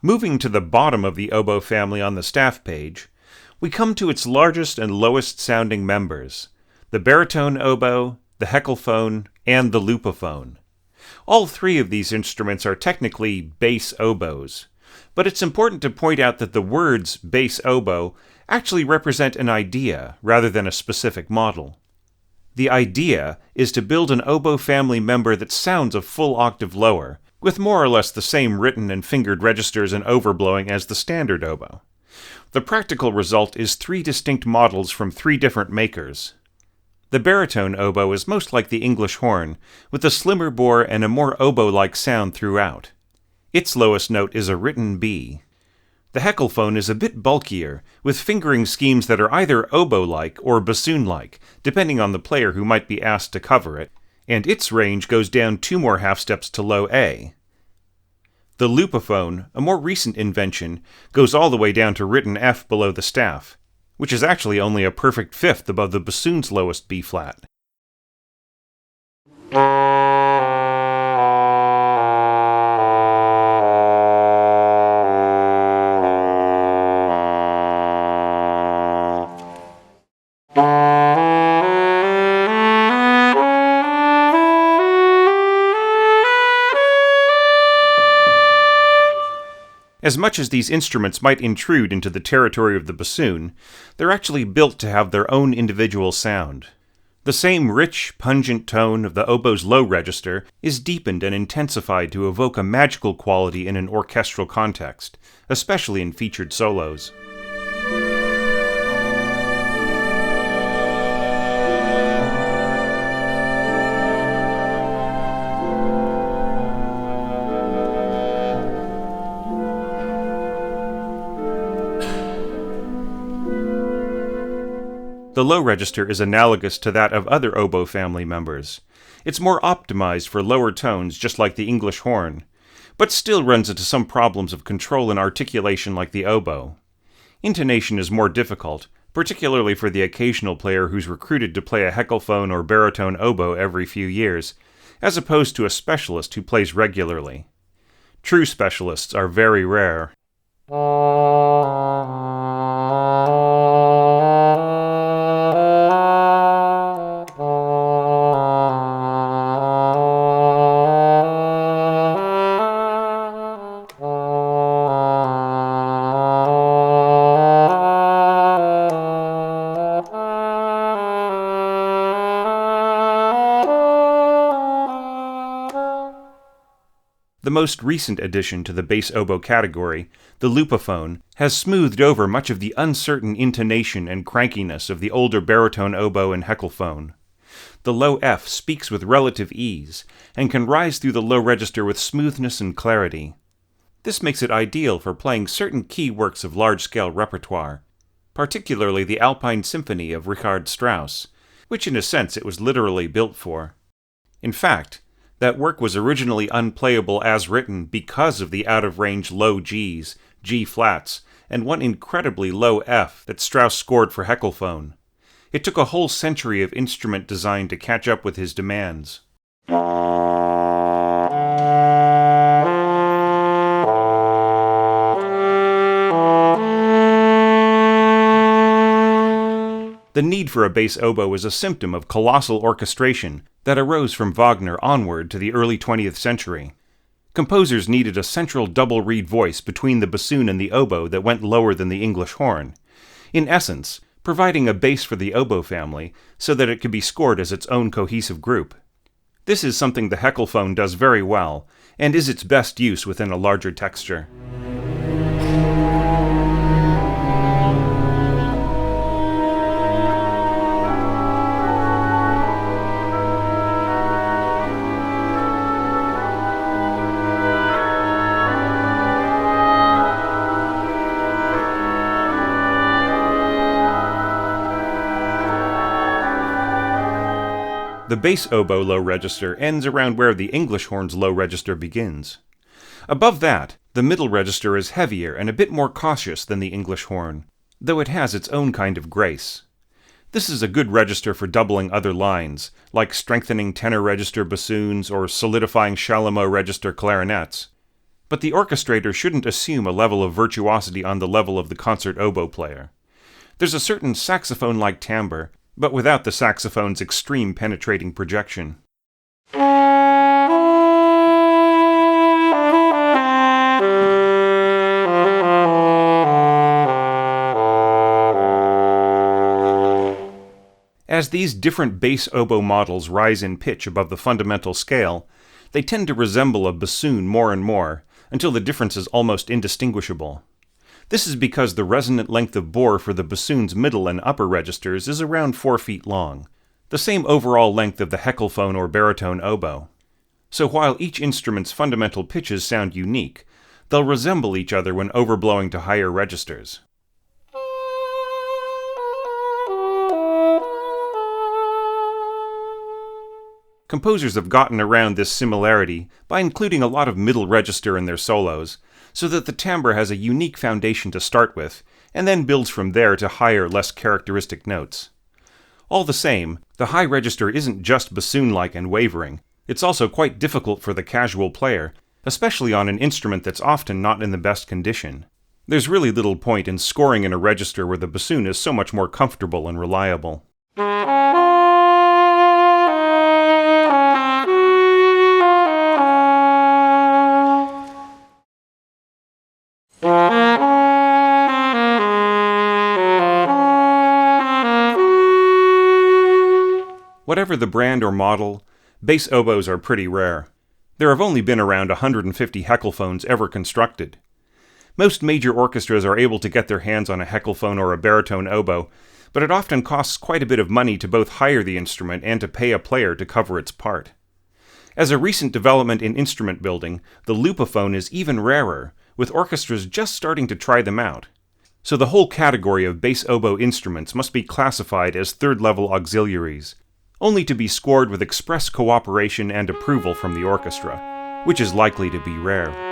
Moving to the bottom of the oboe family on the staff page, we come to its largest and lowest sounding members, the baritone oboe, the heckelphone, and the lupophone. All three of these instruments are technically bass oboes, but it's important to point out that the words bass oboe actually represent an idea rather than a specific model. The idea is to build an oboe family member that sounds a full octave lower, with more or less the same written and fingered registers and overblowing as the standard oboe. The practical result is three distinct models from three different makers. The baritone oboe is most like the English horn, with a slimmer bore and a more oboe-like sound throughout. Its lowest note is a written B. The heckelphone is a bit bulkier, with fingering schemes that are either oboe-like or bassoon-like, depending on the player who might be asked to cover it, and its range goes down 2 more half steps to low A. The lupophone, a more recent invention, goes all the way down to written F below the staff, which is actually only a perfect fifth above the bassoon's lowest B-flat. As much as these instruments might intrude into the territory of the bassoon, they're actually built to have their own individual sound. The same rich, pungent tone of the oboe's low register is deepened and intensified to evoke a magical quality in an orchestral context, especially in featured solos. The low register is analogous to that of other oboe family members. It's more optimized for lower tones, just like the English horn, but still runs into some problems of control and articulation like the oboe. Intonation is more difficult, particularly for the occasional player who's recruited to play a heckelphone or baritone oboe every few years, as opposed to a specialist who plays regularly. True specialists are very rare. The most recent addition to the bass oboe category, the lupophone, has smoothed over much of the uncertain intonation and crankiness of the older baritone oboe and heckelphone. The low F speaks with relative ease, and can rise through the low register with smoothness and clarity. This makes it ideal for playing certain key works of large-scale repertoire, particularly the Alpine Symphony of Richard Strauss, which in a sense it was literally built for. In fact, that work was originally unplayable as written because of the out-of-range low Gs, G-flats, and one incredibly low F that Strauss scored for heckelphone. It took a whole century of instrument design to catch up with his demands. The need for a bass oboe is a symptom of colossal orchestration that arose from Wagner onward to the early 20th century. Composers needed a central double reed voice between the bassoon and the oboe that went lower than the English horn. In essence, providing a bass for the oboe family so that it could be scored as its own cohesive group. This is something the heckelphone does very well, and is its best use within a larger texture. The bass oboe low register ends around where the English horn's low register begins. Above that, the middle register is heavier and a bit more cautious than the English horn, though it has its own kind of grace. This is a good register for doubling other lines, like strengthening tenor register bassoons or solidifying chalumeau register clarinets. But the orchestrator shouldn't assume a level of virtuosity on the level of the concert oboe player. There's a certain saxophone-like timbre, but without the saxophone's extreme penetrating projection. As these different bass oboe models rise in pitch above the fundamental scale, they tend to resemble a bassoon more and more, until the difference is almost indistinguishable. This is because the resonant length of bore for the bassoon's middle and upper registers is around 4 feet long, the same overall length of the heckelphone or baritone oboe. So while each instrument's fundamental pitches sound unique, they'll resemble each other when overblowing to higher registers. Composers have gotten around this similarity by including a lot of middle register in their solos, so that the timbre has a unique foundation to start with, and then builds from there to higher, less characteristic notes. All the same, the high register isn't just bassoon-like and wavering, it's also quite difficult for the casual player, especially on an instrument that's often not in the best condition. There's really little point in scoring in a register where the bassoon is so much more comfortable and reliable. Whatever the brand or model, bass oboes are pretty rare. There have only been around 150 heckelphones ever constructed. Most major orchestras are able to get their hands on a heckelphone or a baritone oboe, but it often costs quite a bit of money to both hire the instrument and to pay a player to cover its part. As a recent development in instrument building, the lupophone is even rarer, with orchestras just starting to try them out. So the whole category of bass oboe instruments must be classified as third-level auxiliaries, only to be scored with express cooperation and approval from the orchestra, which is likely to be rare.